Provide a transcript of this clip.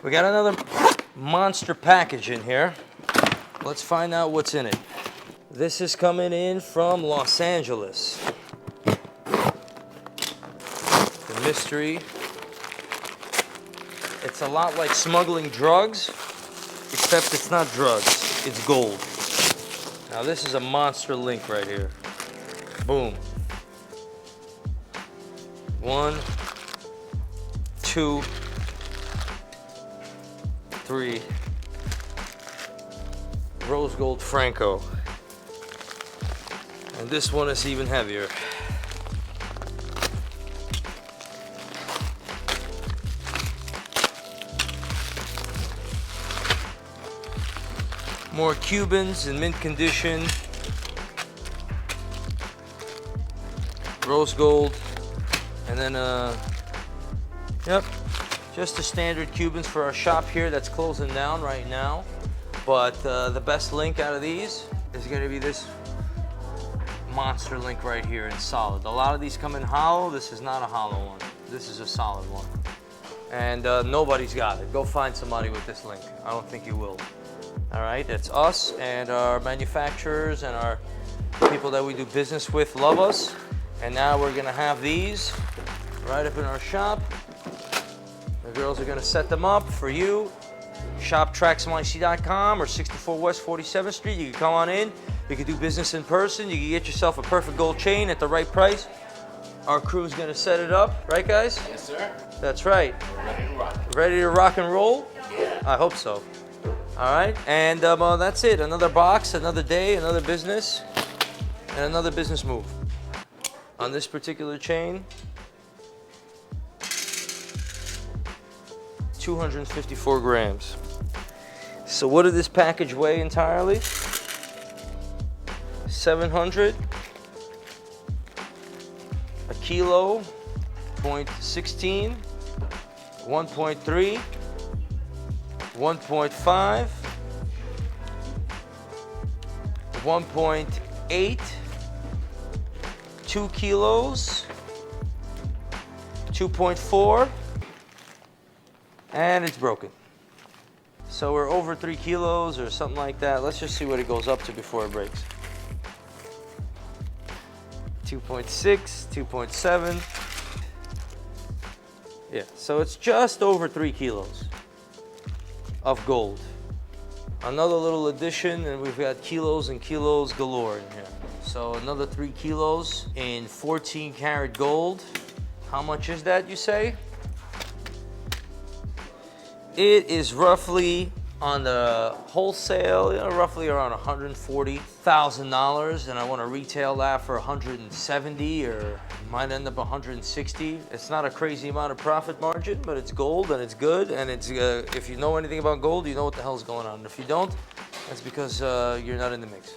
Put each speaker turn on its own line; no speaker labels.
We got another monster package in here. Let's find out what's in it. This is coming in from Los Angeles. The mystery. It's a lot like smuggling drugs, except it's not drugs, it's gold. Now this is a monster link right here. Boom. 1, 2, 3. Rose gold Franco. And this one is even heavier. More Cubans in mint condition. Rose gold. And then, yep, just the standard Cubans for our shop here that's closing down right now. But the best link out of these is gonna be this monster link right here in solid. A lot of these come in hollow. This is not a hollow one. This is a solid one. And nobody's got it. Go find somebody with this link. I don't think you will. All right, it's us and our manufacturers and our people that we do business with love us. And now we're gonna have these right up in our shop. The girls are gonna set them up for you. Shop Traxnyc.com or 64 West 47th Street. You can come on in. You can do business in person. You can get yourself a perfect gold chain at the right price. Our crew's gonna set it up, right guys?
Yes, sir.
That's right.
We're ready to rock.
Ready to rock and roll?
Yeah.
I hope so. All right, and that's it. Another box, another day, another business, and another business move. On this particular chain, 254 grams. So what did this package weigh entirely? 700, a kilo, 0.16, 1.3, 1.5, 1.8, 2 kilos, 2.4, and it's broken. So we're over 3 kilos or something like that. Let's just see what it goes up to before it breaks. 2.6, 2.7. Yeah, so it's just over 3 kilos of gold. Another little addition, and we've got kilos and kilos galore in here. So another 3 kilos in 14 karat gold. How much is that, you say? It is roughly on the wholesale, roughly around $140,000, and I want to retail that for 170 or might end up 160. It's not a crazy amount of profit margin, but it's gold and it's good, and it's if you know anything about gold, you know what the hell's going on. If you don't, that's because you're not in the mix.